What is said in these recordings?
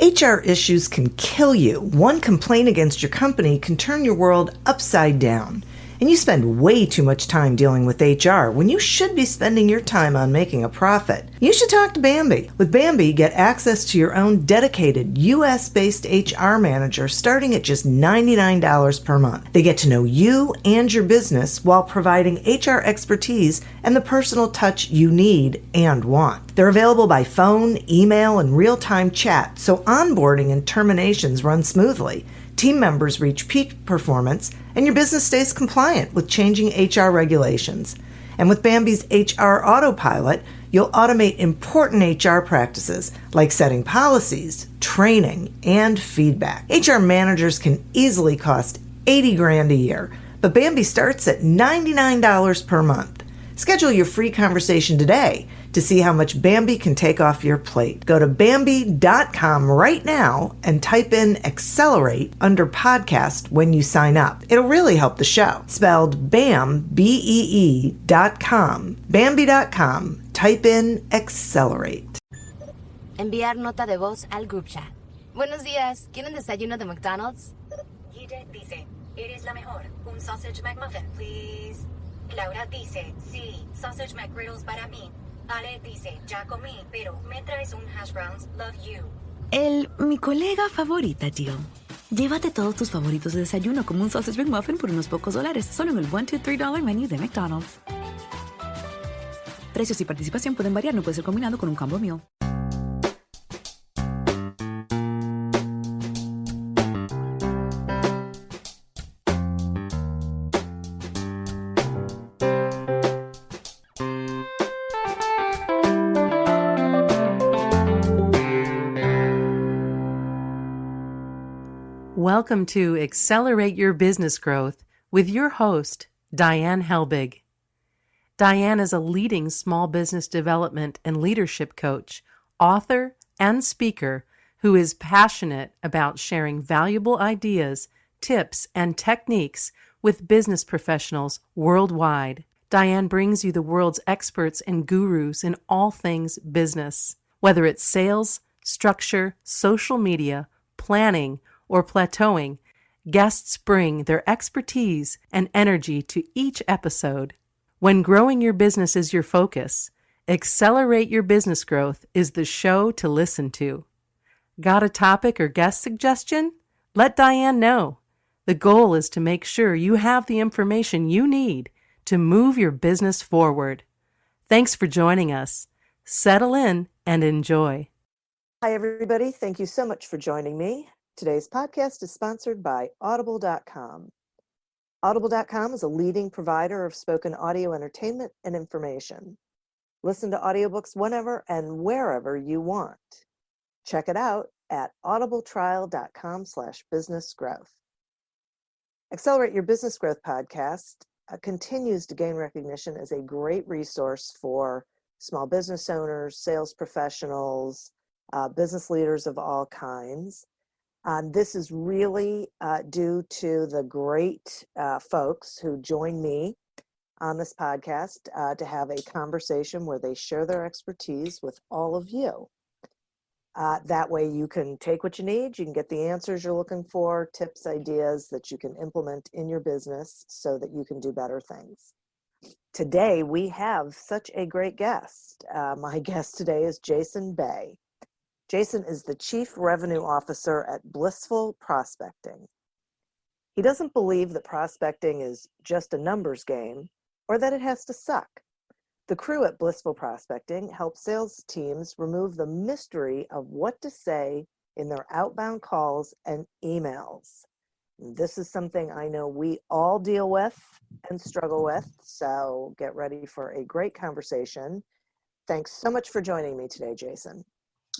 HR issues can kill you. One complaint against your company can turn your world upside down. And you spend way too much time dealing with HR when you should be spending your time on making a profit. You should talk to Bambee. With Bambee, get access to your own dedicated US-based HR manager starting at just $99 per month. They get to know you and your business while providing HR expertise and the personal touch you need and want. They're available by phone, email, and real-time chat, so onboarding and terminations run smoothly. Team members reach peak performance, and your business stays compliant with changing HR regulations. And with Bambee's HR Autopilot, you'll automate important HR practices like setting policies, training, and feedback. HR managers can easily cost $80,000 a year, but Bambee starts at $99 per month. Schedule your free conversation today to see how much Bambee can take off your plate. Go to Bambee.com right now and type in Accelerate under podcast when you sign up. It'll really help the show. Spelled BAM, BEE.com. Bambee.com. Type in Accelerate. Enviar nota de voz al group chat. Buenos días, ¿quieren desayuno de McDonald's? Guille dice, eres la mejor. Un sausage McMuffin, please. Laura dice, sí, sausage McGriddles para mí. Ale dice, ya comí, pero me traes un hash browns, love you. Mi colega favorita, Jill. Llévate todos tus favoritos de desayuno como un sausage McMuffin por unos pocos dólares, solo en el $1, $2, $3 menú de McDonald's. Precios y participación pueden variar, no puede ser combinado con un combo meal. Welcome to Accelerate Your Business Growth with your host, Diane Helbig. Diane is a leading small business development and leadership coach, author, and speaker who is passionate about sharing valuable ideas, tips, and techniques with business professionals worldwide. Diane brings you the world's experts and gurus in all things business, whether it's sales, structure, social media, planning, or plateauing. Guests bring their expertise and energy to each episode. When growing your business is your focus, Accelerate Your Business Growth is the show to listen to. Got a topic or guest suggestion? Let Diane know. The goal is to make sure you have the information you need to move your business forward. Thanks for joining us. Settle in and enjoy. Hi, everybody. Thank you so much for joining me. Today's podcast is sponsored by Audible.com. Audible.com is a leading provider of spoken audio entertainment and information. Listen to audiobooks whenever and wherever you want. Check it out at audibletrial.com/businessgrowth. Accelerate Your Business Growth podcast continues to gain recognition as a great resource for small business owners, sales professionals, business leaders of all kinds. This is really due to the great folks who join me on this podcast to have a conversation where they share their expertise with all of you. That way you can take what you need, you can get the answers you're looking for, tips, ideas that you can implement in your business so that you can do better things. Today we have such a great guest. My guest today is Jason Bay. Jason is the Chief Revenue Officer at Blissful Prospecting. He doesn't believe that prospecting is just a numbers game or that it has to suck. The crew at Blissful Prospecting helps sales teams remove the mystery of what to say in their outbound calls and emails. This is something I know we all deal with and struggle with, so get ready for a great conversation. Thanks so much for joining me today, Jason.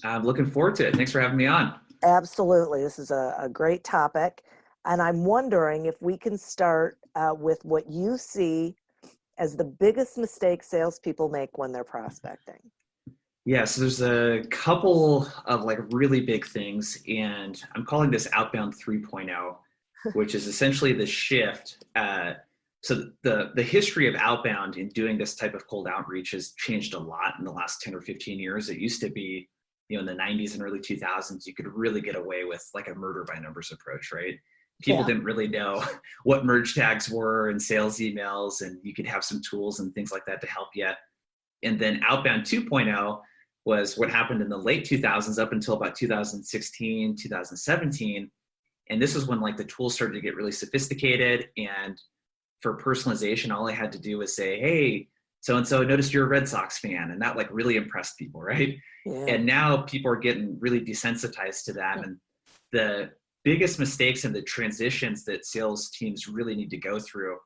I'm looking forward to it. Thanks for having me on. Absolutely. This is a great topic. And I'm wondering if we can start with what you see as the biggest mistake salespeople make when they're prospecting. Yeah, so there's a couple of really big things, and I'm calling this Outbound 3.0, which is essentially the shift. So the history of outbound in doing this type of cold outreach has changed a lot in the last 10 or 15 years. It used to be, in the 90s and early 2000s, you could really get away with like a murder by numbers approach, right? People didn't really know what merge tags were and sales emails, and you could have some tools and things like that to help you. And then outbound 2.0 was what happened in the late 2000s up until about 2016, 2017. And this is when like the tools started to get really sophisticated. And for personalization, all I had to do was say, hey, so-and-so, noticed you're a Red Sox fan. And that like really impressed people, right? Yeah. And now people are getting really desensitized to that. And the biggest mistakes and the transitions that sales teams really need to go through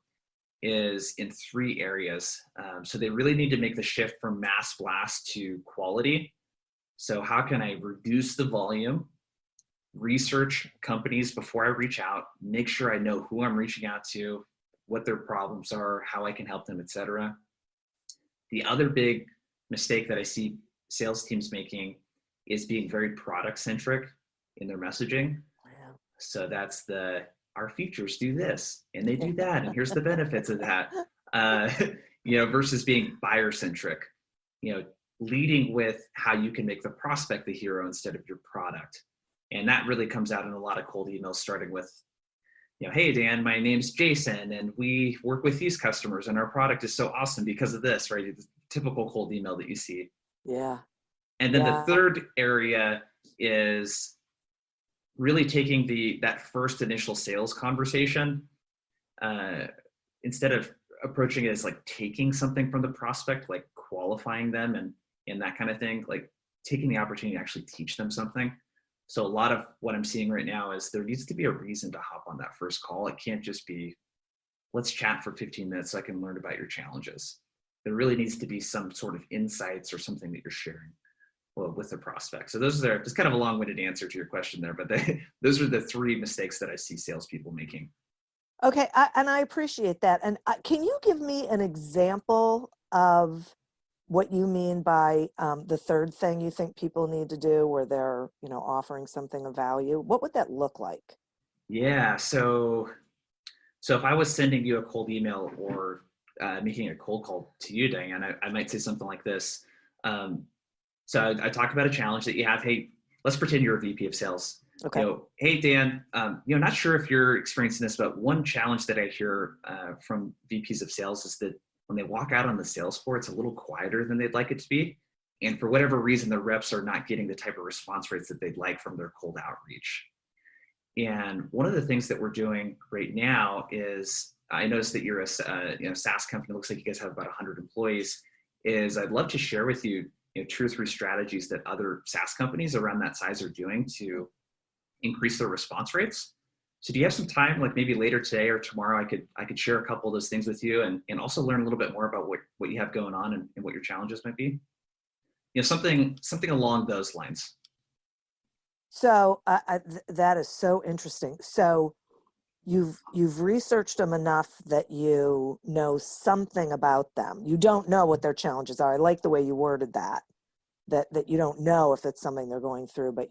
is in 3 areas. So they really need to make the shift from mass blast to quality. So how can I reduce the volume, research companies before I reach out, make sure I know who I'm reaching out to, what their problems are, how I can help them, etc. The other big mistake that I see sales teams making is being very product centric in their messaging. Wow. So that's our features do this and they do that, and here's the benefits of that. Versus being buyer centric, leading with how you can make the prospect the hero instead of your product. And that really comes out in a lot of cold emails, starting with, hey, Dan, my name's Jason, and we work with these customers, and our product is so awesome because of this, right? The typical cold email that you see. Yeah. And then the third area is really taking that first initial sales conversation, instead of approaching it as like taking something from the prospect, like qualifying them and that kind of thing, like taking the opportunity to actually teach them something. So a lot of what I'm seeing right now is there needs to be a reason to hop on that first call. It can't just be, let's chat for 15 minutes so I can learn about your challenges. There really needs to be some sort of insights or something that you're sharing with the prospect. So those are just kind of a long-winded answer to your question there, but those are the 3 mistakes that I see salespeople making. Okay, and I appreciate that. And can you give me an example of what you mean by the third thing you think people need to do where they're, offering something of value? What would that look like? Yeah, so if I was sending you a cold email or making a cold call to you, Diane, I might say something like this. So I talk about a challenge that you have. Hey, let's pretend you're a VP of sales. Okay. Hey, Dan, not sure if you're experiencing this, but one challenge that I hear from VPs of sales is that when they walk out on the sales floor, it's a little quieter than they'd like it to be. And for whatever reason, the reps are not getting the type of response rates that they'd like from their cold outreach. And one of the things that we're doing right now is, I noticed that you're a SaaS company. It looks like you guys have about 100 employees. Is I'd love to share with you, 2 or 3 strategies that other SaaS companies around that size are doing to increase their response rates. So do you have some time, like maybe later today or tomorrow, I could share a couple of those things with you and also learn a little bit more about what you have going on and what your challenges might be? Something along those lines. So that is so interesting. So you've researched them enough that you know something about them. You don't know what their challenges are. I like the way you worded that you don't know if it's something they're going through, but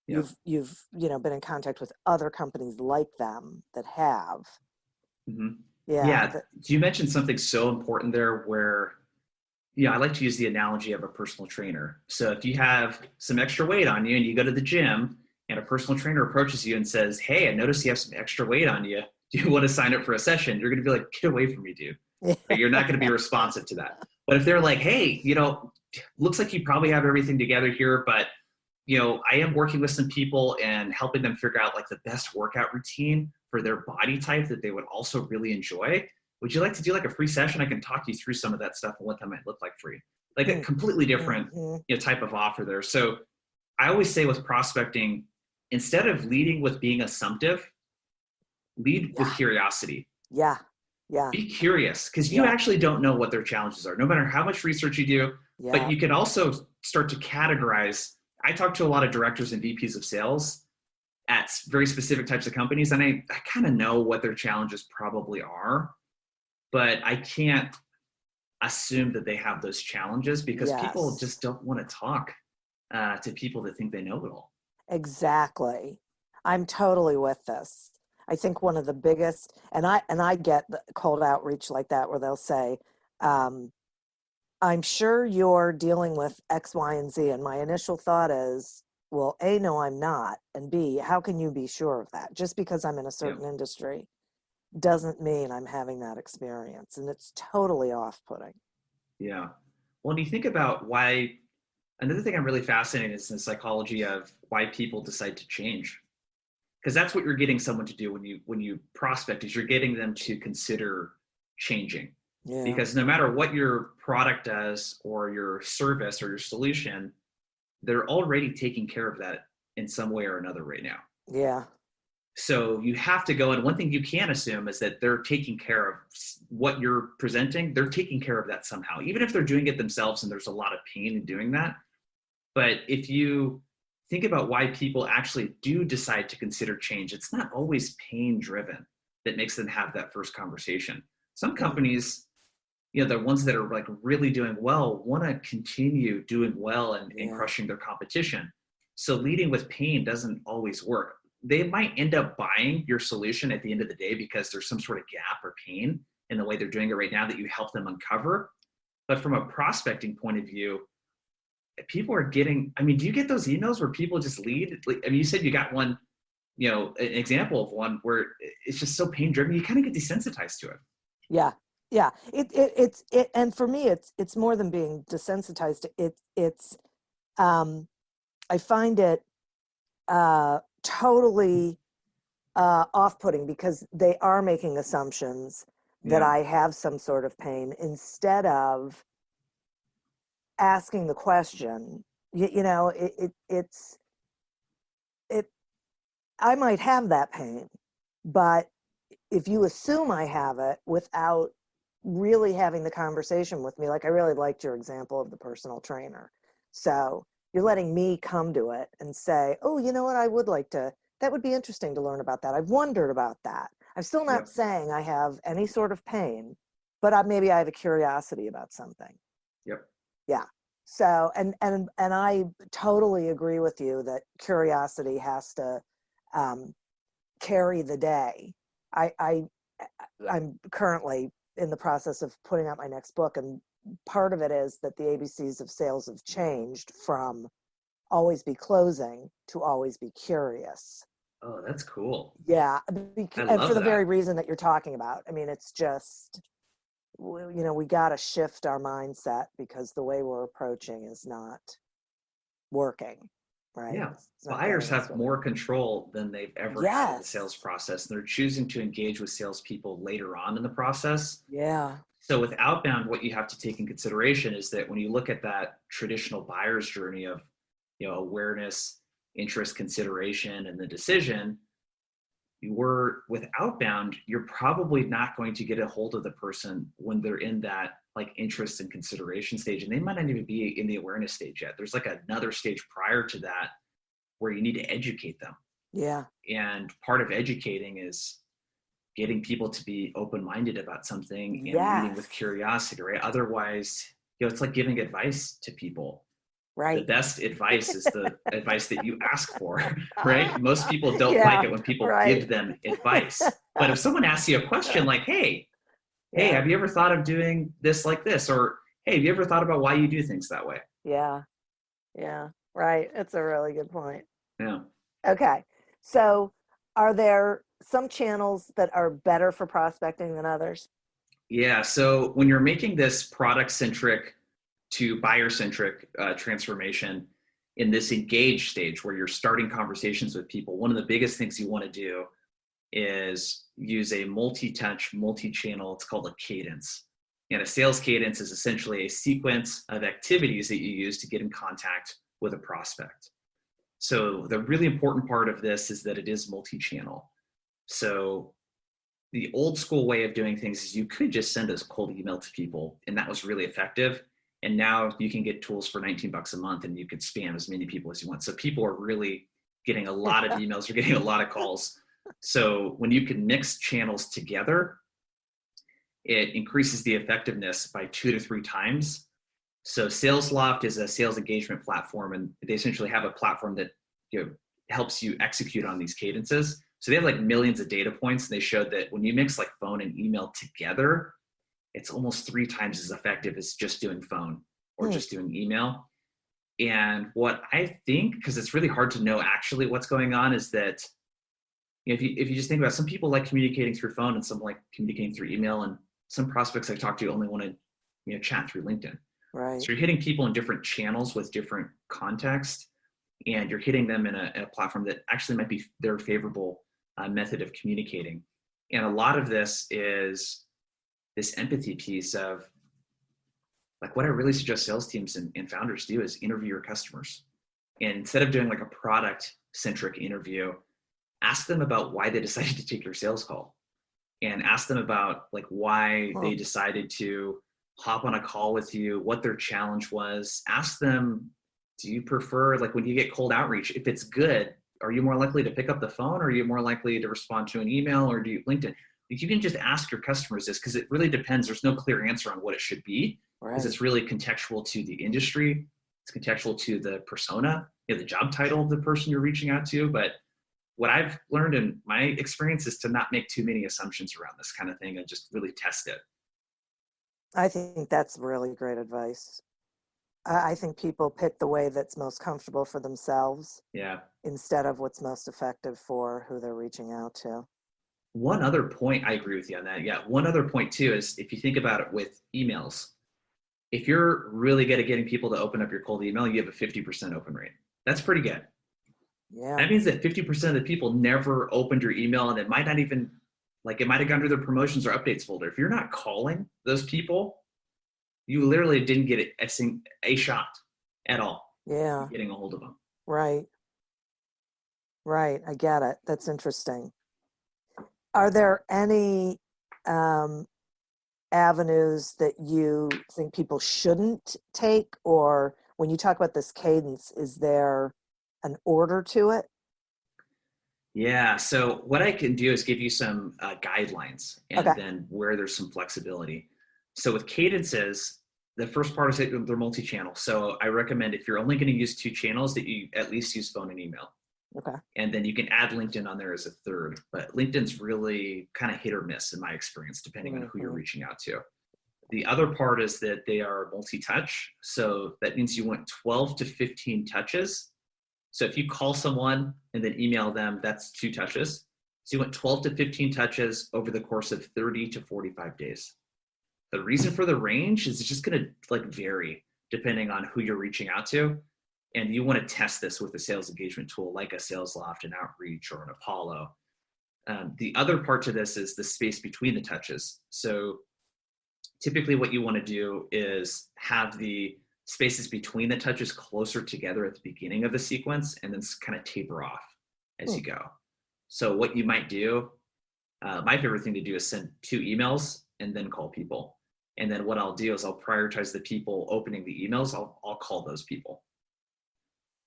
Yeah. you've been in contact with other companies like them that have. Mm-hmm. Yeah. You mentioned something so important there where, I like to use the analogy of a personal trainer. So if you have some extra weight on you and you go to the gym and a personal trainer approaches you and says, hey, I noticed you have some extra weight on you. Do you want to sign up for a session? You're going to be like, get away from me, dude. Yeah. You're not going to be responsive to that. But if they're like, hey, looks like you probably have everything together here, but I am working with some people and helping them figure out like the best workout routine for their body type that they would also really enjoy. Would you like to do like a free session? I can talk you through some of that stuff and what that might look like for you. Like a completely different type of offer there. So I always say with prospecting, instead of leading with being assumptive, lead with curiosity. Yeah. Be curious, because you actually don't know what their challenges are, no matter how much research you do. Yeah. But you can also start to categorize. I talk to a lot of directors and VPs of sales at very specific types of companies, and I kind of know what their challenges probably are, but I can't assume that they have those challenges because people just don't want to talk to people that think they know it all. Exactly. I'm totally with this. I think one of the biggest, and I get the cold outreach like that where they'll say, I'm sure you're dealing with X, Y, and Z. And my initial thought is, well, A, no, I'm not. And B, how can you be sure of that? Just because I'm in a certain industry doesn't mean I'm having that experience. And it's totally off-putting. Yeah. Well, when you think about why, another thing I'm really fascinated is the psychology of why people decide to change. Because that's what you're getting someone to do when you prospect, is you're getting them to consider changing. Yeah. Because no matter what your product does or your service or your solution, they're already taking care of that in some way or another right now. Yeah. So you have to go, and one thing you can assume is that they're taking care of what you're presenting. They're taking care of that somehow, even if they're doing it themselves and there's a lot of pain in doing that. But if you think about why people actually do decide to consider change, it's not always pain driven that makes them have that first conversation. Some companies, the ones that are like really doing well want to continue doing well and crushing their competition. So leading with pain doesn't always work. They might end up buying your solution at the end of the day because there's some sort of gap or pain in the way they're doing it right now that you help them uncover. But from a prospecting point of view, people are getting, do you get those emails where people just lead? You said you got one, an example of one where it's just so pain driven, you kind of get desensitized to it. Yeah. Yeah. It's and for me, it's more than being desensitized. I find it totally off-putting because they are making assumptions that I have some sort of pain instead of asking the question. I might have that pain, but if you assume I have it without really having the conversation with me, like I really liked your example of the personal trainer. So you're letting me come to it and say, oh, you know what, that would be interesting to learn about that. I've wondered about that. I'm still not saying I have any sort of pain, but maybe I have a curiosity about something. Yep. Yeah. So, and I totally agree with you that curiosity has to carry the day. I'm currently in the process of putting out my next book, and part of it is that the ABCs of sales have changed from always be closing to always be curious. Oh, that's cool. Yeah. And for the very reason that you're talking about. It's just, we got to shift our mindset because the way we're approaching is not working. Right. Yeah. Buyers have more control than they've ever had in the sales process. They're choosing to engage with salespeople later on in the process. Yeah. So with outbound, what you have to take in consideration is that when you look at that traditional buyer's journey of, awareness, interest, consideration, and the decision, with outbound, you're probably not going to get a hold of the person when they're in that interest and consideration stage, and they might not even be in the awareness stage yet. There's another stage prior to that where you need to educate them. Yeah. And part of educating is getting people to be open-minded about something and leading with curiosity, right? Otherwise, it's like giving advice to people. Right. The best advice is the advice that you ask for, right? Most people don't like it when people give them advice. But if someone asks you a question like, hey, have you ever thought of doing this like this? Or, hey, have you ever thought about why you do things that way? Yeah. Yeah. Right. That's a really good point. Yeah. Okay. So are there some channels that are better for prospecting than others? Yeah. So when you're making this product-centric to buyer-centric transformation in this engaged stage where you're starting conversations with people, one of the biggest things you want to do is use a multi-touch, multi-channel, it's called a cadence. And a sales cadence is essentially a sequence of activities that you use to get in contact with a prospect. So the really important part of this is that it is multi-channel. So the old school way of doing things is you could just send a cold email to people, and that was really effective. And now you can get tools for $19 a month and you could spam as many people as you want. So people are really getting a lot of emails, they're getting a lot of calls. So when you can mix channels together, it increases the effectiveness by 2 to 3 times. So SalesLoft is a sales engagement platform, and they essentially have a platform that helps you execute on these cadences. So they have millions of data points, and they showed that when you mix phone and email together, it's almost 3 times as effective as just doing phone or just doing email. And what I think, because it's really hard to know actually what's going on, is that if you just think about it, some people like communicating through phone and some like communicating through email, and some prospects I talk to only want to chat through LinkedIn. Right. So you're hitting people in different channels with different context, and you're hitting them in a platform that actually might be their favorable method of communicating. And a lot of this is this empathy piece of, like, what I really suggest sales teams and founders do is interview your customers. And instead of doing like a product centric interview, ask them about why they decided to take your sales call, and ask them about like why they decided to hop on a call with you, what their challenge was. Ask them, do you prefer, like when you get cold outreach, if it's good, are you more likely to pick up the phone, or are you more likely to respond to an email, or do you LinkedIn? You can just ask your customers this, because it really depends. There's no clear answer on what it should be, because it's really contextual to the industry. It's contextual to the persona, the job title of the person you're reaching out to. But what I've learned in my experience is to not make too many assumptions around this kind of thing and just really test it. I think that's really great advice. I think people pick the way that's most comfortable for themselves. Yeah. Instead of what's most effective for who they're reaching out to. One other point, I agree with you on that. Yeah. One other point too is, if you think about it with emails, if you're really good at getting people to open up your cold email, you have a 50% open rate. That's pretty good. Yeah. That means that 50% of the people never opened your email, and it might not even, like, it might have gone to their promotions or updates folder. If you're not calling those people, you literally didn't get a shot at all. Yeah. Getting a hold of them. Right. Right. I get it. That's interesting. Are there any avenues that you think people shouldn't take? Or when you talk about this cadence, is there an order to it? Yeah. So what I can do is give you some guidelines, and then where there's some flexibility. So with cadences, the first part is that they're multi-channel. So I recommend, if you're only going to use 2 channels, that you at least use phone and email. Okay. And then you can add LinkedIn on there as a third. But LinkedIn's really kind of hit or miss in my experience, depending on who you're reaching out to. The other part is that they are multi-touch. So that means you want 12 to 15 touches. So if you call someone and then email them, that's 2 touches. So you want 12 to 15 touches over the course of 30 to 45 days. The reason for the range is it's just going to like vary depending on who you're reaching out to. And you want to test this with a sales engagement tool like a SalesLoft, an Outreach, or an Apollo. The other part to this is the space between the touches. So typically what you want to do is have the spaces between the touches closer together at the beginning of the sequence, and then kind of taper off as you go. So what you might do, my favorite thing to do is send 2 emails and then call people. And then what I'll do is I'll prioritize the people opening the emails. I'll call those people.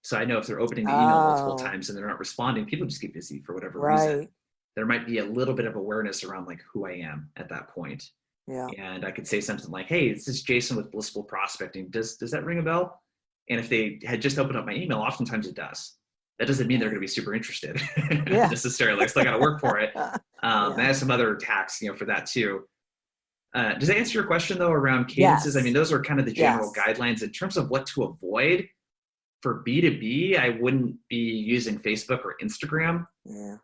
So I know if they're opening the email multiple times and they're not responding, people just get busy for whatever reason. There might be a little bit of awareness around like who I am at that point. Yeah. And I could say something like, hey, this is Jason with Blissful Prospecting. Does that ring a bell? And if they had just opened up my email, oftentimes it does. That doesn't mean they're going to be super interested necessarily. I still got to work for it. I have some other hacks, for that too. Does that answer your question though around cadences? Yes. I mean, those are kind of the general guidelines. In terms of what to avoid for B2B, I wouldn't be using Facebook or Instagram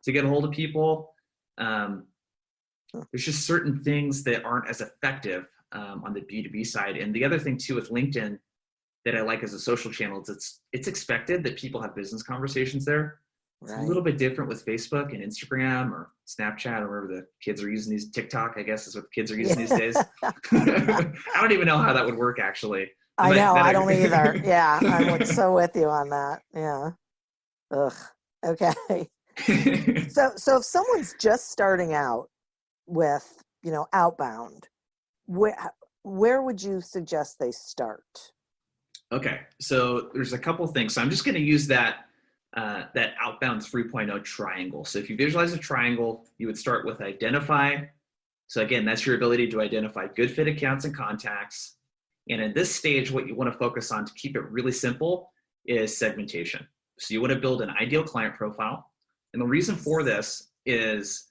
to get a hold of people. There's just certain things that aren't as effective on the B2B side. And the other thing too with LinkedIn that I like as a social channel is it's expected that people have business conversations there. It's a little bit different with Facebook and Instagram or Snapchat or wherever the kids are using these. TikTok, I guess, is what the kids are using these days. I don't even know how that would work, actually. I know. I don't either. Yeah. I'm so with you on that. Yeah. Ugh. Okay. So if someone's just starting out with, outbound, where would you suggest they start? Okay. So there's a couple things. So I'm just going to use that outbound 3.0 triangle. So if you visualize a triangle, you would start with identify. So again, that's your ability to identify good fit accounts and contacts. And in this stage, what you want to focus on to keep it really simple is segmentation. So you want to build an ideal client profile. And the reason for this is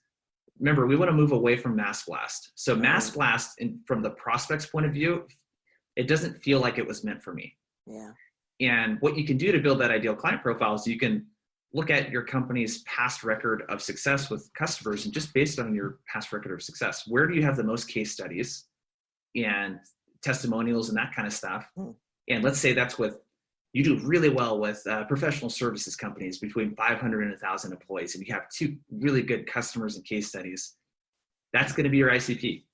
remember, we want to move away from mass blast. So mass blast, from the prospect's point of view, it doesn't feel like it was meant for me. Yeah. And what you can do to build that ideal client profile is you can look at your company's past record of success with customers, and just based on your past record of success, where do you have the most case studies and testimonials and that kind of stuff? And let's say that's with, you do really well with professional services companies between 500 and 1,000 employees, and you have 2 really good customers and case studies. That's going to be your ICP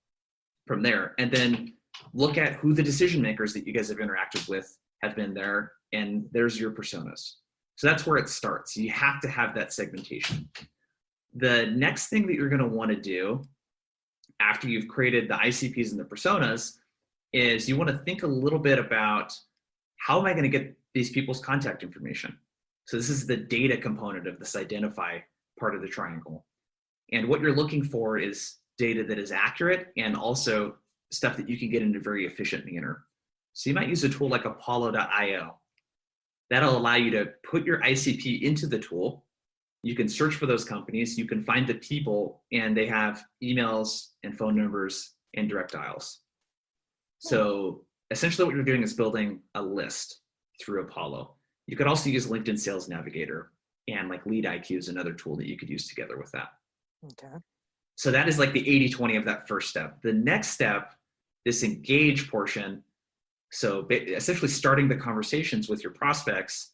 from there. And then look at who the decision makers that you guys have interacted with have been there, and there's your personas. So that's where it starts. You have to have that segmentation. The next thing that you're going to want to do after you've created the ICPs and the personas is you want to think a little bit about, how am I going to get these people's contact information? So this is the data component of this identify part of the triangle. And what you're looking for is data that is accurate, and also stuff that you can get in a very efficient manner. So you might use a tool like Apollo.io. That'll allow you to put your ICP into the tool. You can search for those companies, you can find the people, and they have emails and phone numbers and direct dials. So essentially what you're doing is building a list through Apollo. You could also use LinkedIn Sales Navigator, and like Lead IQ is another tool that you could use together with that. Okay. So that is like the 80-20 of that first step. The next step, this engage portion, so essentially starting the conversations with your prospects,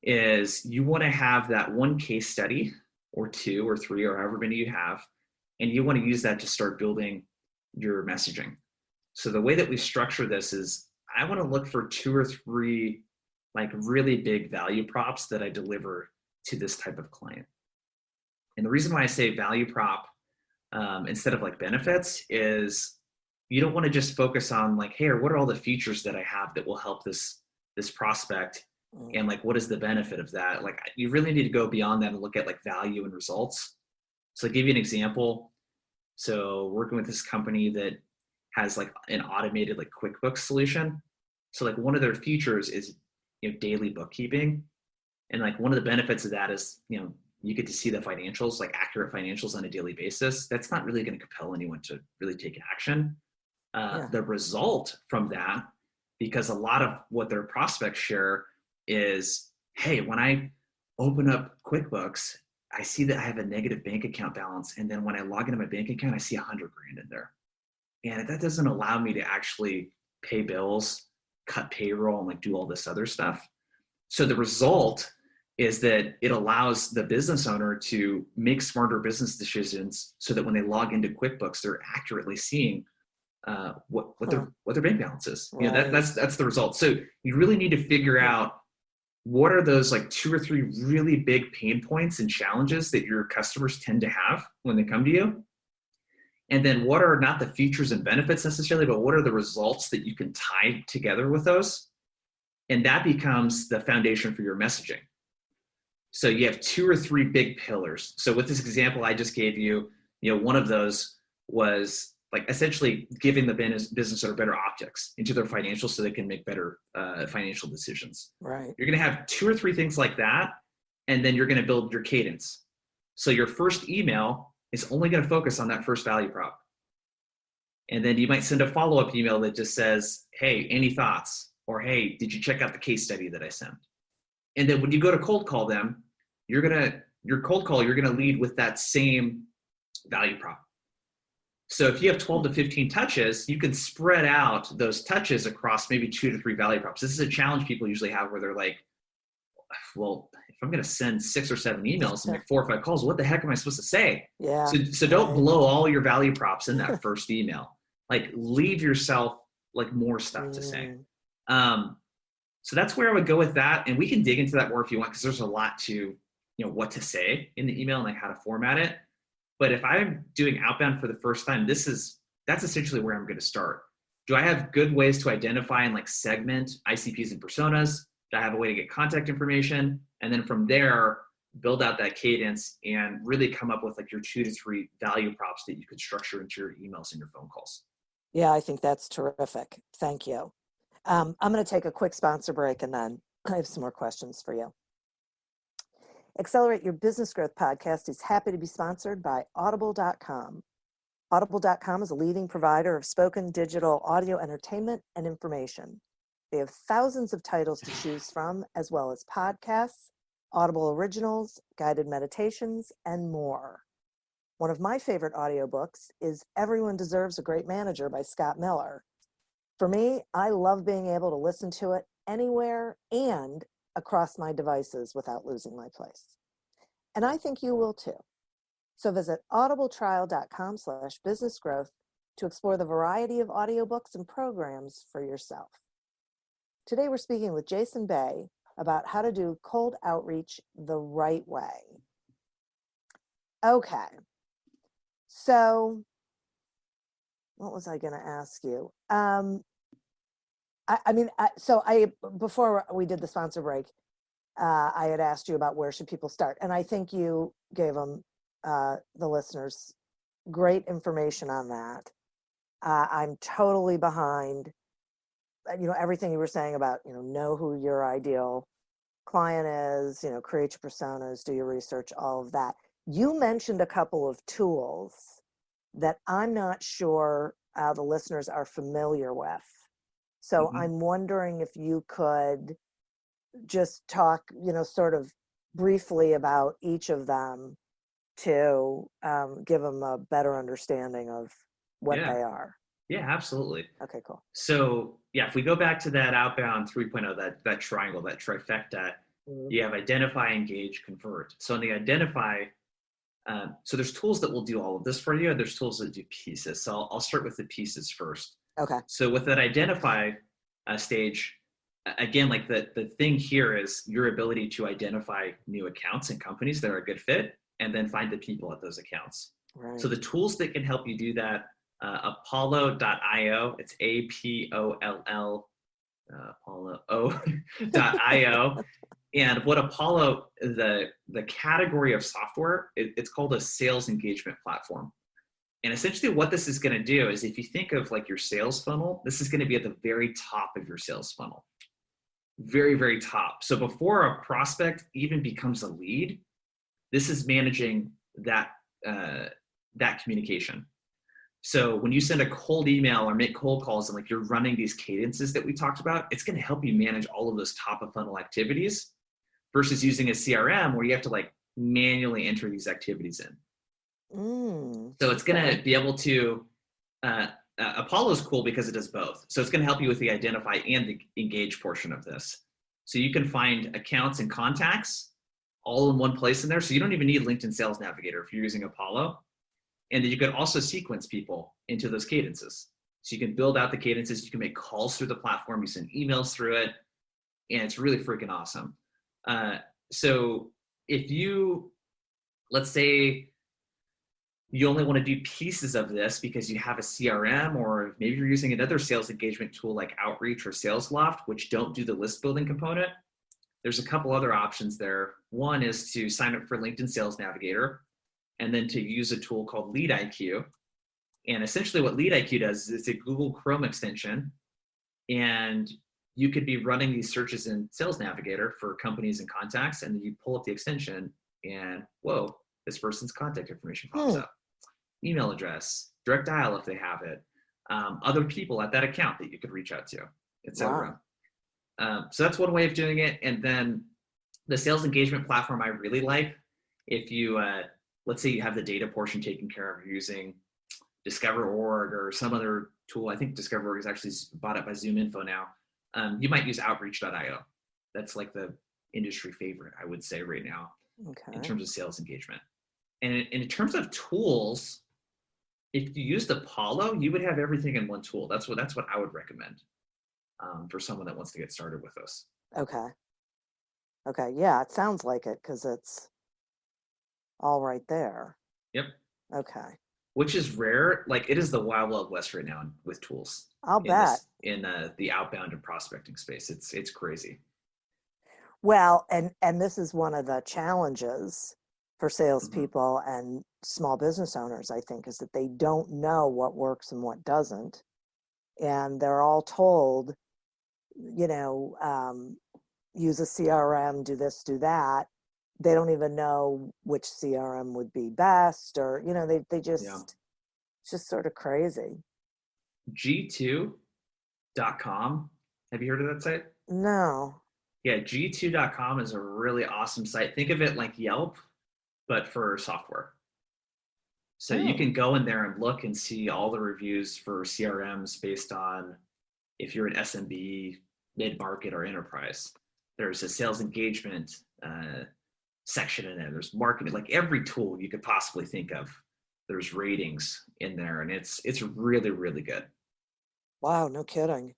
is you want to have that one case study or 2 or 3 or however many you have, and you want to use that to start building your messaging. So the way that we structure this is, I want to look for 2 or 3 like really big value props that I deliver to this type of client. And the reason why I say value prop instead of like benefits is, you don't want to just focus on like, hey, or what are all the features that I have that will help this prospect, and like, what is the benefit of that? Like, you really need to go beyond that and look at like value and results. So I'll give you an example. So working with this company that has like an automated like QuickBooks solution. So like one of their features is, daily bookkeeping. And like one of the benefits of that is, you get to see the financials, like accurate financials on a daily basis. That's not really going to compel anyone to really take action. The result from that, because a lot of what their prospects share is, hey, when I open up QuickBooks, I see that I have a negative bank account balance. And then when I log into my bank account, I see $100,000 in there. And that doesn't allow me to actually pay bills, cut payroll, and like do all this other stuff. So the result is that it allows the business owner to make smarter business decisions, so that when they log into QuickBooks, they're accurately seeing what their bank balance is. Right. That's the result. So you really need to figure out, what are those like 2 or 3 really big pain points and challenges that your customers tend to have when they come to you? And then what are not the features and benefits necessarily, but what are the results that you can tie together with those? And that becomes the foundation for your messaging. So you have 2 or 3 big pillars. So with this example I just gave you, one of those was like essentially giving the business owner better optics into their financials so they can make better financial decisions. Right. You're going to have 2 or 3 things like that, and then you're going to build your cadence. So your first email is only going to focus on that first value prop. And then you might send a follow-up email that just says, hey, any thoughts? Or, hey, did you check out the case study that I sent? And then when you go to cold call them, you're going to lead with that same value prop. So if you have 12 to 15 touches, you can spread out those touches across maybe 2 to 3 value props. This is a challenge people usually have, where they're like, well, if I'm going to send 6 or 7 emails and make 4 or 5 calls, what the heck am I supposed to say? Yeah. So don't blow all your value props in that first email. Like, leave yourself like more stuff to say. So that's where I would go with that. And we can dig into that more if you want, because there's a lot to, what to say in the email and like how to format it. But if I'm doing outbound for the first time, that's essentially where I'm going to start. Do I have good ways to identify and like segment ICPs and personas? Do I have a way to get contact information? And then from there, build out that cadence and really come up with like your 2 to 3 value props that you could structure into your emails and your phone calls. Yeah, I think that's terrific. Thank you. I'm going to take a quick sponsor break, and then I have some more questions for you. Accelerate Your Business Growth podcast is happy to be sponsored by Audible.com. Audible.com is a leading provider of spoken digital audio entertainment and information. They have thousands of titles to choose from, as well as podcasts, Audible originals, guided meditations, and more. One of my favorite audiobooks is Everyone Deserves a Great Manager by Scott Miller. For me, I love being able to listen to it anywhere and across my devices without losing my place. And I think you will too. So visit audibletrial.com/businessgrowth to explore the variety of audiobooks and programs for yourself. Today we're speaking with Jason Bay about how to do cold outreach the right way. Okay, so what was I going to ask you? Before we did the sponsor break, I had asked you about where should people start, and I think you gave them, the listeners, great information on that. I'm totally behind, everything you were saying about, know who your ideal client is, create your personas, do your research, all of that. You mentioned a couple of tools that I'm not sure the listeners are familiar with. So I'm wondering if you could just talk, sort of briefly about each of them to give them a better understanding of what they are. Yeah, absolutely. Okay, cool. So if we go back to that outbound 3.0, that triangle, that trifecta, you have identify, engage, convert. So in the identify, so there's tools that will do all of this for you, and there's tools that do pieces. So I'll start with the pieces first. Okay. So with that identify stage, again, like the thing here is your ability to identify new accounts and companies that are a good fit, and then find the people at those accounts. Right. So the tools that can help you do that, Apollo.io, it's APOLL, Apollo.io. And what Apollo, the category of software, it's called a sales engagement platform. And essentially what this is going to do is, if you think of like your sales funnel, this is going to be at the very top of your sales funnel. Very, very top. So before a prospect even becomes a lead, this is managing that communication. So when you send a cold email or make cold calls, and like you're running these cadences that we talked about, it's going to help you manage all of those top of funnel activities versus using a CRM where you have to like manually enter these activities in. So it's going to be able to, Apollo's cool because it does both. So it's going to help you with the identify and the engage portion of this. So you can find accounts and contacts all in one place in there. So you don't even need LinkedIn Sales Navigator if you're using Apollo. And then you can also sequence people into those cadences. So you can build out the cadences. You can make calls through the platform. You send emails through it. And it's really freaking awesome. So if you, let's say you only want to do pieces of this because you have a CRM, or maybe you're using another sales engagement tool like Outreach or SalesLoft, which don't do the list building component, there's a couple other options there. One is to sign up for LinkedIn Sales Navigator, and then to use a tool called LeadIQ. And essentially what LeadIQ does is it's a Google Chrome extension, and you could be running these searches in Sales Navigator for companies and contacts, and then you pull up the extension and whoa, this person's contact information pops up. Email address, direct dial if they have it, other people at that account that you could reach out to, etc. So that's one way of doing it. And then the sales engagement platform I really like, if you, let's say you have the data portion taken care of, you're using DiscoverOrg or some other tool. I think DiscoverOrg is actually bought up by ZoomInfo now. You might use Outreach.io. That's like the industry favorite, I would say right now, in terms of sales engagement. And in terms of tools, if you used Apollo, you would have everything in one tool. That's what I would recommend for someone that wants to get started with us. Okay. Yeah, it sounds like it because it's all right there. Yep. Okay. Which is rare. Like it is the wild, wild west right now with tools. I'll bet. In the outbound and prospecting space, it's crazy. Well, and this is one of the challenges for salespeople and small business owners, I think, is that they don't know what works and what doesn't. And they're all told, use a CRM, do this, do that. they don't even know which CRM would be best, or, you know, they just, Yeah. it's just sort of crazy. G2.com. Have you heard of that site? No. Yeah, G2.com is a really awesome site. Think of it like Yelp, but for software. So you Oh. can go in there and look and see all the reviews for CRMs based on if you're an SMB, mid-market, or enterprise. There's a sales engagement section in there. There's marketing, like every tool you could possibly think of. There's ratings in there, and it's really, really good. Wow, no kidding.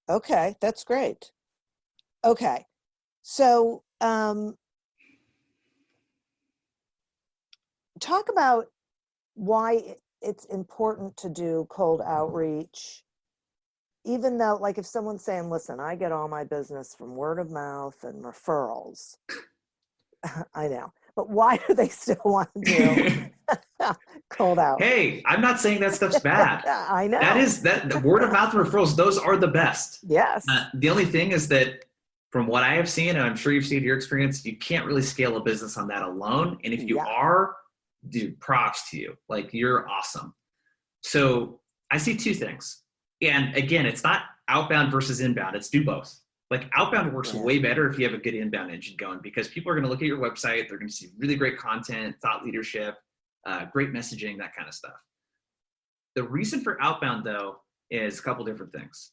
Okay, that's great. Okay. So, talk about why it's important to do cold outreach, even though, like, if someone's saying, listen, I get all my business from word of mouth and referrals. I know, but why do they still want to do cold outreach? Hey, I'm not saying that stuff's bad. I know. The word of mouth referrals, those are the best. Yes. The only thing is that from what I have seen, and I'm sure you've seen your experience, you can't really scale a business on that alone. And if you are, dude, props to you. Like, you're awesome. So I see two things. And again, it's not outbound versus inbound. It's do both. Like, outbound works way better if you have a good inbound engine going, because people are going to look at your website. They're going to see really great content, thought leadership, great messaging, that kind of stuff. The reason for outbound, though, is a couple different things.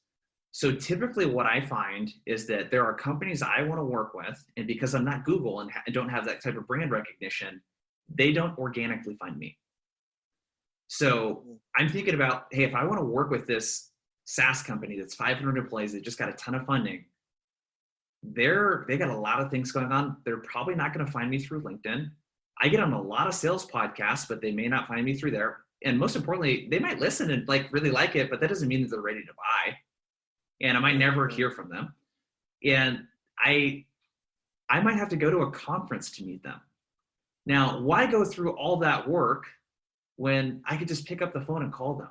So typically what I find is that there are companies I want to work with, and because I'm not Google and don't have that type of brand recognition, they don't organically find me. So I'm thinking about, hey, if I want to work with this SaaS company that's 500 employees, they just got a ton of funding, they got a lot of things going on. They're probably not going to find me through LinkedIn. I get on a lot of sales podcasts, but they may not find me through there. And most importantly, they might listen and like really like it, but that doesn't mean that they're ready to buy. And I might never hear from them. And I might have to go to a conference to meet them. Now, why go through all that work when I could just pick up the phone and call them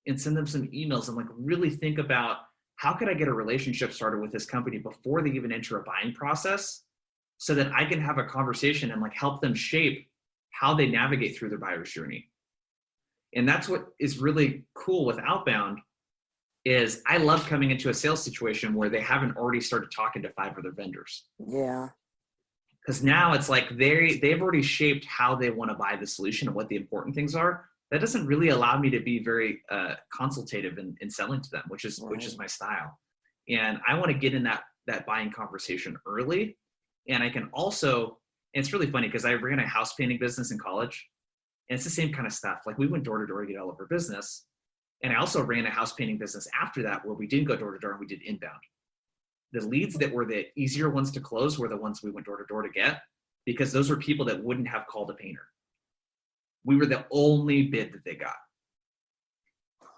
and send them some emails and like really think about, how could I get a relationship started with this company before they even enter a buying process, so that I can have a conversation and like help them shape how they navigate through their buyer's journey. And that's what is really cool with outbound, is I love coming into a sales situation where they haven't already started talking to 5 other vendors. Yeah. Because now it's like they've already shaped how they want to buy the solution and what the important things are. That doesn't really allow me to be very consultative in selling to them, which is my style. And I want to get in that buying conversation early. And I can also, and it's really funny because I ran a house painting business in college, and it's the same kind of stuff. Like, we went door to door to get all of our business. And I also ran a house painting business after that, where we didn't go door to door and we did inbound. The leads that were the easier ones to close were the ones we went door to door to get, because those were people that wouldn't have called a painter. We were the only bid that they got.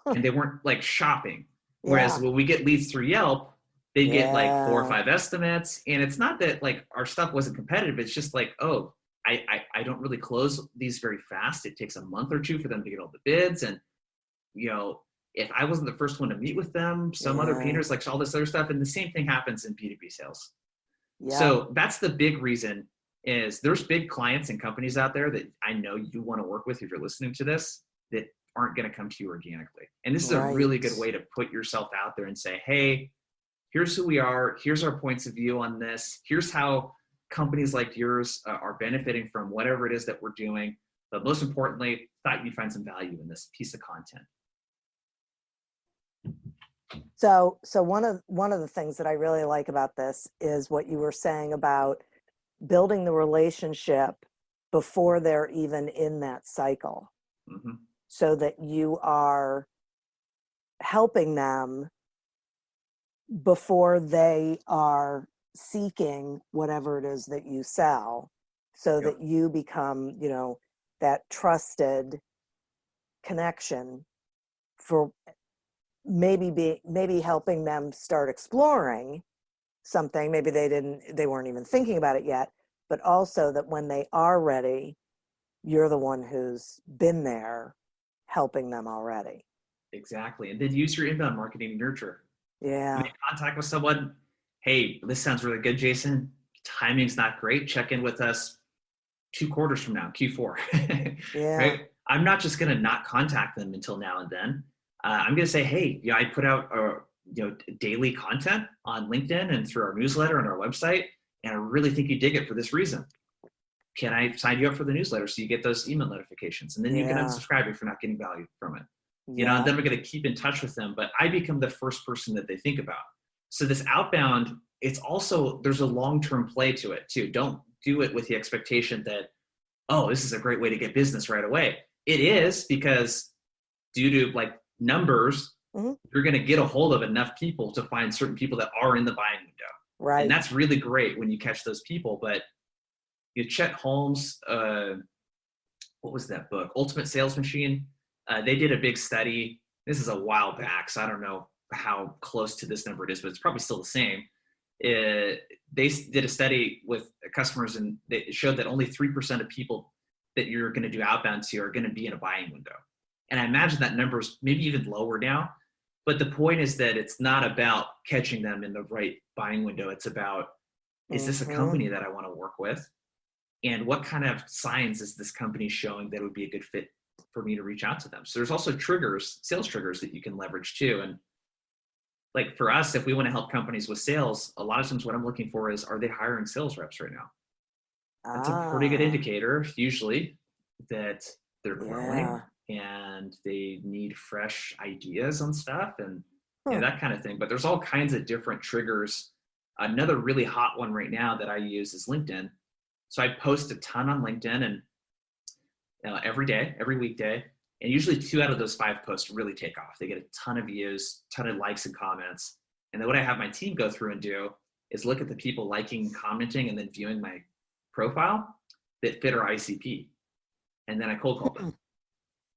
And they weren't like shopping. Whereas when we get leads through Yelp, they get like 4 or 5 estimates. And it's not that like our stuff wasn't competitive. It's just like, oh, I don't really close these very fast. It takes a month or 2 for them to get all the bids. And, you know, if I wasn't the first one to meet with them, some other painters, like all this other stuff. And the same thing happens in B2B sales. So that's the big reason, is there's big clients and companies out there that I know you want to work with if you're listening to this, that aren't going to come to you organically. And this is a really good way to put yourself out there and say, hey, here's who we are. Here's our points of view on this. Here's how companies like yours are benefiting from whatever it is that we're doing. But most importantly, thought you'd find some value in this piece of content. So one of the things that I really like about this is what you were saying about building the relationship before they're even in that cycle, so that you are helping them before they are seeking whatever it is that you sell, so that you become, you know, that trusted connection for maybe helping them start exploring something. Maybe they weren't even thinking about it yet, but also that when they are ready, you're the one who's been there helping them already. Exactly. And then use your inbound marketing to nurture. Yeah. Make contact with someone. Hey, this sounds really good, Jason. timing's not great, check in with us 2 quarters from now, Q4. Yeah. Right? I'm not just going to not contact them until now and then. I'm going to say, hey, I put out daily content on LinkedIn and through our newsletter and our website, and I really think you dig it for this reason. Can I sign you up for the newsletter so you get those email notifications? And then you can unsubscribe if you're not getting value from it. And then we're going to keep in touch with them, but I become the first person that they think about. So this outbound, it's also, there's a long-term play to it too. Don't do it with the expectation that, oh, this is a great way to get business right away. It is, because due to like numbers, you're going to get a hold of enough people to find certain people that are in the buying window. Right. And that's really great when you catch those people. But Chet Holmes, what was that book? Ultimate Sales Machine. They did a big study. This is a while back, so I don't know how close to this number it is, but it's probably still the same. They did a study with customers, and it showed that only 3% of people that you're going to do outbound to are going to be in a buying window. And I imagine that number is maybe even lower now. But the point is that it's not about catching them in the right buying window. It's about, is this a company that I want to work with? And what kind of signs is this company showing that would be a good fit for me to reach out to them? So there's also triggers, sales triggers that you can leverage too. And like for us, if we want to help companies with sales, a lot of times what I'm looking for is, are they hiring sales reps right now? That's a pretty good indicator usually that they're growing and they need fresh ideas on stuff and that kind of thing. But there's all kinds of different triggers. Another really hot one right now that I use is LinkedIn. So I post a ton on LinkedIn, and every day, every weekday, and usually 2 out of those 5 posts really take off. They get a ton of views, ton of likes and comments. And then what I have my team go through and do is look at the people liking, commenting, and then viewing my profile that fit our ICP. And then I cold call them.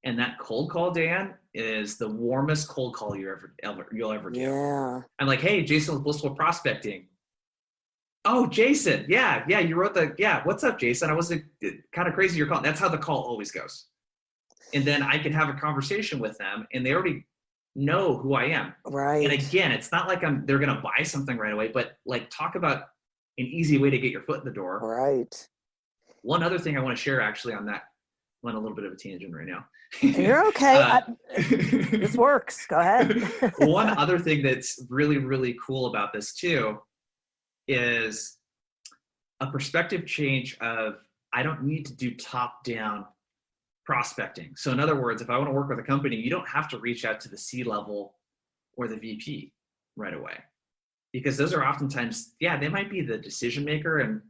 And that cold call, Dan, is the warmest cold call you'll ever do. Yeah. I'm like, hey, Jason with Blissful Prospecting. Oh, Jason. Yeah. You wrote what's up, Jason? I was kind of crazy you're calling. That's how the call always goes. And then I can have a conversation with them, and they already know who I am. Right. And again, it's not like they're going to buy something right away, but like talk about an easy way to get your foot in the door. Right. One other thing I want to share actually on that, I'm on a little bit of a tangent right now. You're okay. This works. Go ahead. One other thing that's really, really cool about this too is a perspective change of, I don't need to do top-down prospecting. So in other words, if I want to work with a company, you don't have to reach out to the C-level or the VP right away, because those are oftentimes, they might be the decision maker, and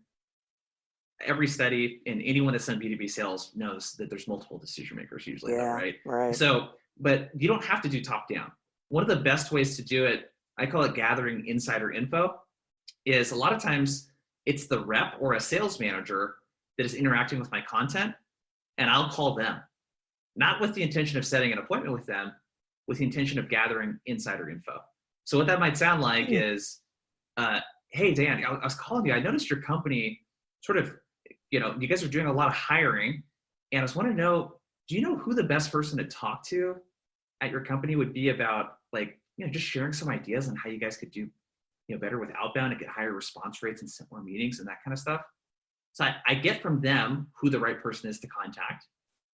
every study and anyone that's done B2B sales knows that there's multiple decision makers usually, right? So, but you don't have to do top down. One of the best ways to do it, I call it gathering insider info, is a lot of times it's the rep or a sales manager that is interacting with my content, and I'll call them, not with the intention of setting an appointment with them, with the intention of gathering insider info. So what that might sound like is, hey, Dan, I was calling you. I noticed your company sort of, you guys are doing a lot of hiring, and I just want to know, do you know who the best person to talk to at your company would be about, just sharing some ideas on how you guys could do, better with outbound and get higher response rates and set more meetings and that kind of stuff. So I get from them who the right person is to contact.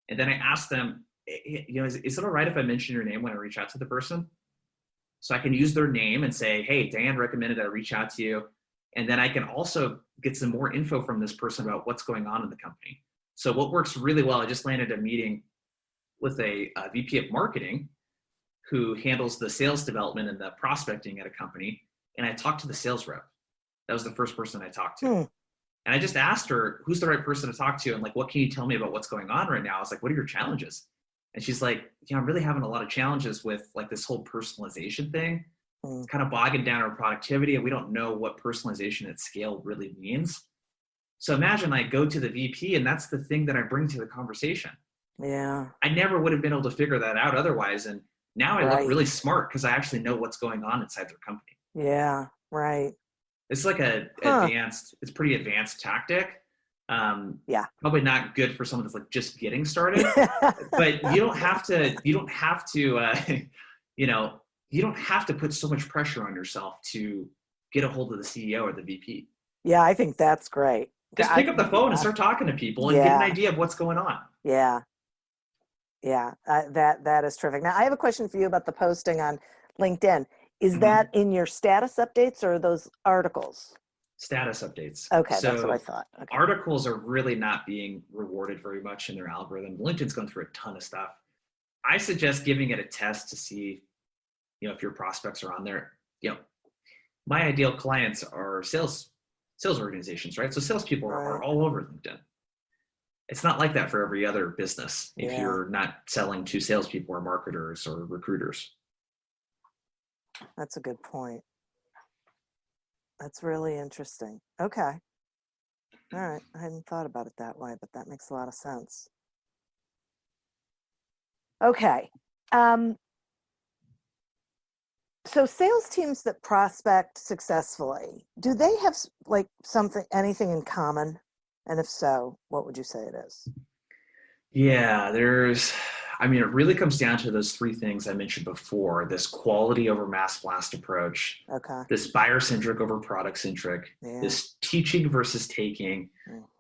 And then I ask them, is it all right if I mention your name when I reach out to the person? So I can use their name and say, hey, Dan recommended I reach out to you. And then I can also get some more info from this person about what's going on in the company. So what works really well, I just landed a meeting with a VP of marketing who handles the sales development and the prospecting at a company. And I talked to the sales rep. That was the first person I talked to. And I just asked her, who's the right person to talk to? And what can you tell me about what's going on right now? I was like, what are your challenges? And she's like, I'm really having a lot of challenges with this whole personalization thing. It's kind of bogging down our productivity, and we don't know what personalization at scale really means. So imagine I go to the VP, and that's the thing that I bring to the conversation. Yeah. I never would have been able to figure that out otherwise. And now I look really smart because I actually know what's going on inside their company. Yeah, right. It's like it's pretty advanced tactic. Probably not good for someone that's just getting started, but you don't have to put so much pressure on yourself to get a hold of the CEO or the VP. Yeah, I think that's great. Just pick up the phone and start talking to people and get an idea of what's going on. Yeah. Yeah, that is terrific. Now, I have a question for you about the posting on LinkedIn. Is that in your status updates or are those articles? Status updates. Okay, so that's what I thought. Okay. Articles are really not being rewarded very much in their algorithm. LinkedIn's going through a ton of stuff. I suggest giving it a test to see, if your prospects are on there. My ideal clients are sales organizations, right? So salespeople are all over LinkedIn. It's not like that for every other business if you're not selling to salespeople or marketers or recruiters. That's a good point. That's really interesting. Okay. All right. I hadn't thought about it that way, but that makes a lot of sense. Okay. So sales teams that prospect successfully, do they have like anything in common? And if so, what would you say it is? Yeah, it really comes down to those three things I mentioned before: this quality over mass blast approach, this buyer-centric over product-centric, this teaching versus taking.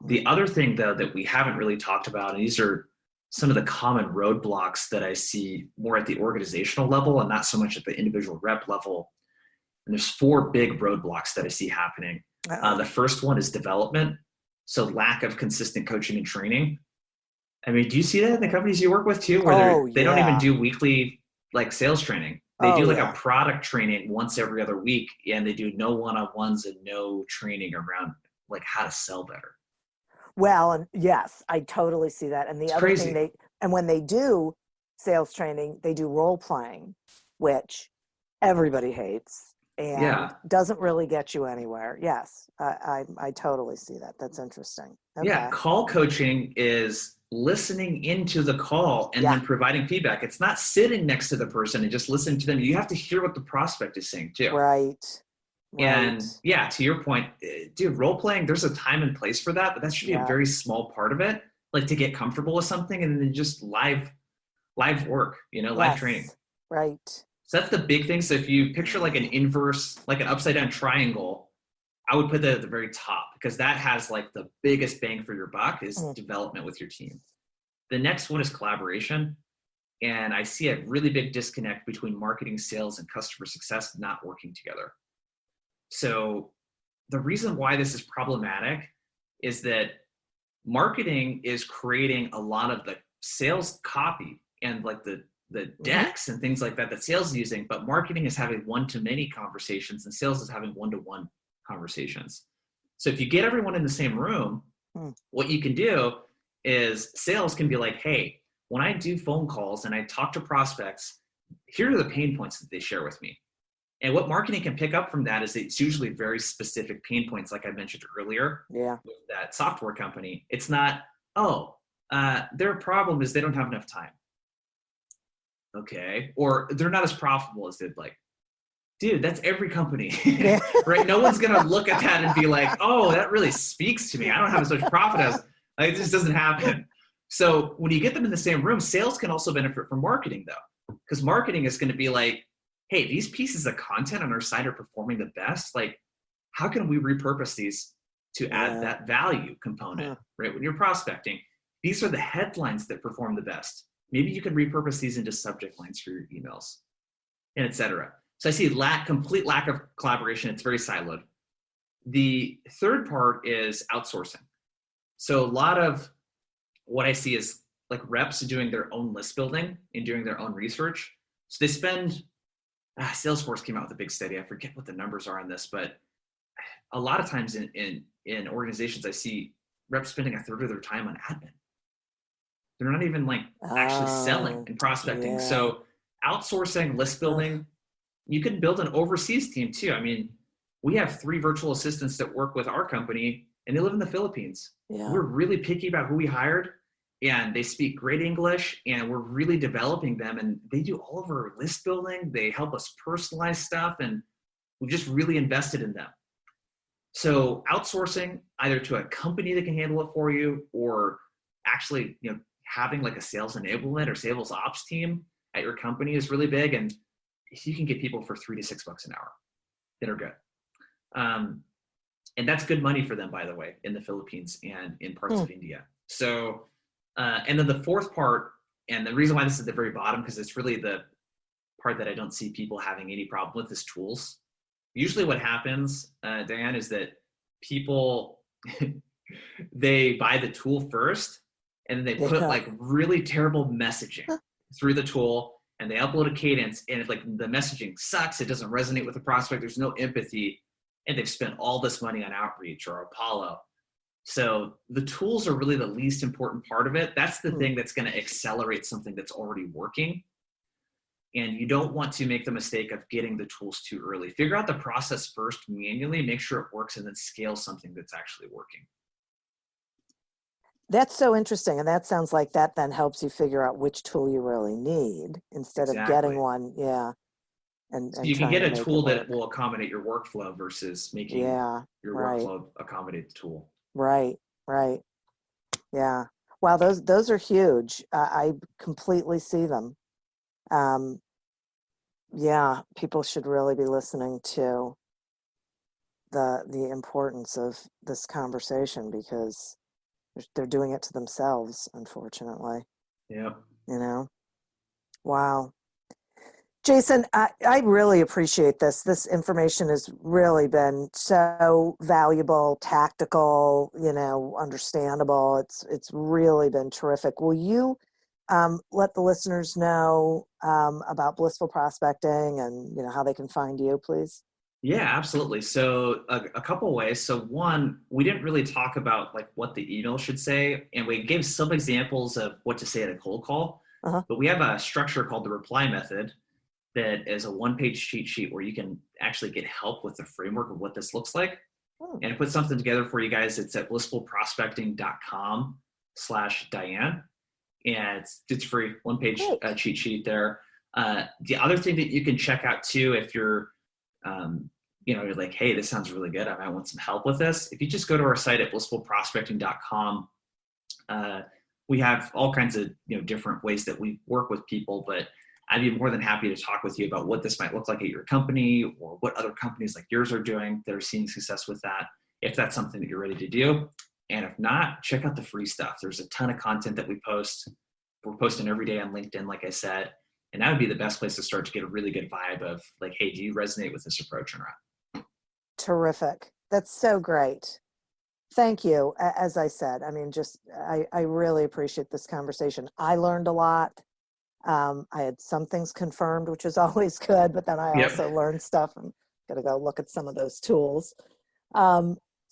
The other thing, though, that we haven't really talked about, and these are some of the common roadblocks that I see more at the organizational level and not so much at the individual rep level. And there's 4 big roadblocks that I see happening. The first one is development. So lack of consistent coaching and training. Do you see that in the companies you work with too, where they don't even do weekly sales training? They do a product training once every other week, and they do no one-on-ones and no training around how to sell better. Well, and yes, I totally see that. And the other thing when they do sales training, they do role playing, which everybody hates and doesn't really get you anywhere. Yes, I totally see that. That's interesting. Okay. Yeah, call coaching is listening into the call and then providing feedback. It's not sitting next to the person and just listening to them. You have to hear what the prospect is saying too. Right. And to your point, dude, role playing, there's a time and place for that, but that should be a very small part of it, to get comfortable with something, and then just live work, live training. Right. So that's the big thing. So if you picture an inverse, an upside down triangle, I would put that at the very top, because that has the biggest bang for your buck is development with your team. The next one is collaboration. And I see a really big disconnect between marketing, sales, and customer success not working together. So the reason why this is problematic is that marketing is creating a lot of the sales copy and the decks and things like that sales is using, but marketing is having one-to-many conversations and sales is having one-to-one conversations. So if you get everyone in the same room, what you can do is sales can be hey, when I do phone calls and I talk to prospects, here are the pain points that they share with me. And what marketing can pick up from that is it's usually very specific pain points, like I mentioned earlier with that software company. It's not, their problem is they don't have enough time. Okay. Or they're not as profitable as they'd like. Dude, that's every company, right? No one's going to look at that and be that really speaks to me. I don't have as much profit as, it just doesn't happen. So when you get them in the same room, sales can also benefit from marketing though, because marketing is going to be hey, these pieces of content on our site are performing the best. How can we repurpose these to add that value component, right? When you're prospecting, these are the headlines that perform the best. Maybe you can repurpose these into subject lines for your emails, and et cetera. So I see complete lack of collaboration. It's very siloed. The third part is outsourcing. So a lot of what I see is reps doing their own list building and doing their own research. So they spend, Salesforce came out with a big study. I forget what the numbers are on this, but a lot of times in organizations, I see reps spending a third of their time on admin. They're not even actually selling and prospecting. So outsourcing, list building, you can build an overseas team too. We have 3 virtual assistants that work with our company and they live in the Philippines. We're really picky about who we hired, and they speak great English, and we're really developing them, and they do all of our list building. They help us personalize stuff, and we've just really invested in them. So outsourcing either to a company that can handle it for you, or actually, having a sales enablement or sales ops team at your company is really big. And you can get people for $3 to $6 an hour that are good. And that's good money for them, by the way, in the Philippines and in parts of India. So, and then the fourth part, and the reason why this is at the very bottom, because it's really the part that I don't see people having any problem with, is tools. Usually what happens, Diane, is that people, they buy the tool first, and then they put like really terrible messaging through the tool, and they upload a cadence, and it's like the messaging sucks. It doesn't resonate with the prospect. There's no empathy, and they've spent all this money on outreach or Apollo. So the tools are really the least important part of it. That's the thing that's going to accelerate something that's already working. And you don't want to make the mistake of getting the tools too early. Figure out the process first manually, make sure it works, and then scale something that's actually working. That's so interesting. And that sounds like that then helps you figure out which tool you really need instead of getting one. Yeah. And so you can get a tool that will accommodate your workflow versus making your workflow accommodate the tool. Right. Yeah. Wow. Those are huge. I completely see them. Yeah, people should really be listening to the importance of this conversation, because they're doing it to themselves, unfortunately. Yeah. You know? Wow. Jason, I really appreciate this. This information has really been so valuable, tactical, understandable. It's really been terrific. Will you let the listeners know about Blissful Prospecting and how they can find you, please? Yeah, absolutely. So a couple ways. So one, we didn't really talk about like what the email should say, and we gave some examples of what to say at a cold call. But we have a structure called the reply method that is a one-page cheat sheet where you can actually get help with the framework of what this looks like. And put something together for you guys. It's at blissfulprospecting.com/Diane. And it's free, one-page cheat sheet there. The other thing that you can check out too, if you're, you're like, hey, this sounds really good, I might want some help with this. If you just go to our site at blissfulprospecting.com, we have all kinds of different ways that we work with people, but I'd be more than happy to talk with you about what this might look like at your company, or what other companies like yours are doing that are seeing success with that, if that's something that you're ready to do. And if not, check out the free stuff. There's a ton of content that we post. We're posting every day on LinkedIn, like I said, and that would be the best place to start to get a really good vibe of like, hey, do you resonate with this approach or not? Terrific. That's so great. Thank you. As I said, I mean, I really appreciate this conversation. I learned a lot. I had some things confirmed, which is always good, but then I also learned stuff. I'm going to go look at some of those tools.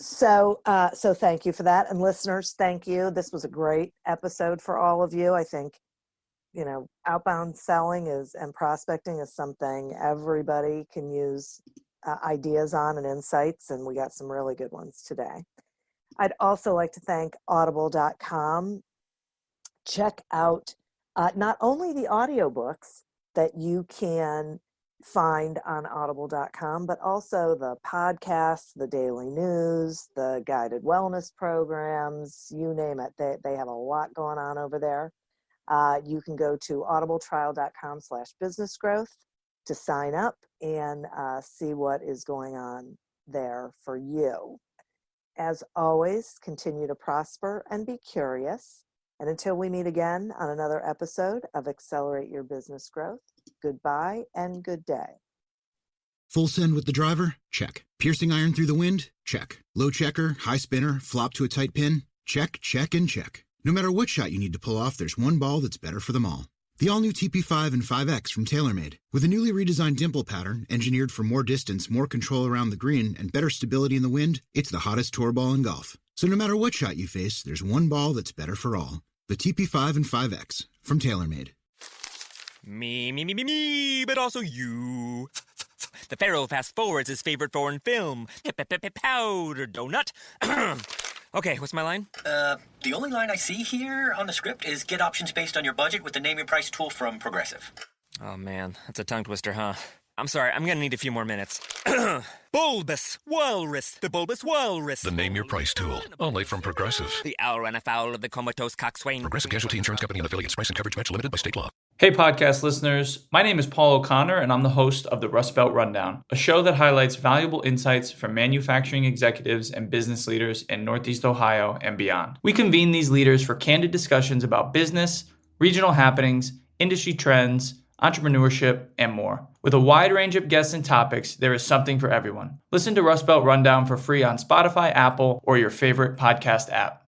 So thank you for that. And listeners, thank you. This was a great episode for all of you. I think, outbound selling and prospecting is something everybody can use ideas on and insights, and we got some really good ones today. I'd also like to thank audible.com. Check out not only the audiobooks that you can find on audible.com, but also the podcasts, the daily news, the guided wellness programs, you name it. They have a lot going on over there. You can go to audibletrial.com/businessgrowth to sign up and see what is going on there for you. As always, continue to prosper and be curious. And until we meet again on another episode of Accelerate Your Business Growth, goodbye and good day. Full send with the driver? Check. Piercing iron through the wind? Check. Low checker, high spinner, flop to a tight pin? Check, check, and check. No matter what shot you need to pull off, there's one ball that's better for them all. The all-new TP5 and 5X from TaylorMade. With a newly redesigned dimple pattern, engineered for more distance, more control around the green, and better stability in the wind, it's the hottest tour ball in golf. So no matter what shot you face, there's one ball that's better for all. The TP5 and 5X from TaylorMade. Me, but also you. The Pharaoh fast forwards his favorite foreign film, Powder Donut. Okay, what's my line? The only line I see here on the script is get options based on your budget with the Name Your Price tool from Progressive. Oh man, that's a tongue twister, huh? I'm sorry, I'm gonna need a few more minutes. Bulbous Walrus, the Bulbous Walrus. The Name Your Price tool, only from Progressive. The owl ran afoul of the comatose coxswain. Progressive Casualty Insurance Company and affiliates. Price and coverage match limited by state law. Hey podcast listeners, my name is Paul O'Connor and I'm the host of the Rust Belt Rundown, a show that highlights valuable insights from manufacturing executives and business leaders in Northeast Ohio and beyond. We convene these leaders for candid discussions about business, regional happenings, industry trends, entrepreneurship, and more. With a wide range of guests and topics, there is something for everyone. Listen to Rust Belt Rundown for free on Spotify, Apple, or your favorite podcast app.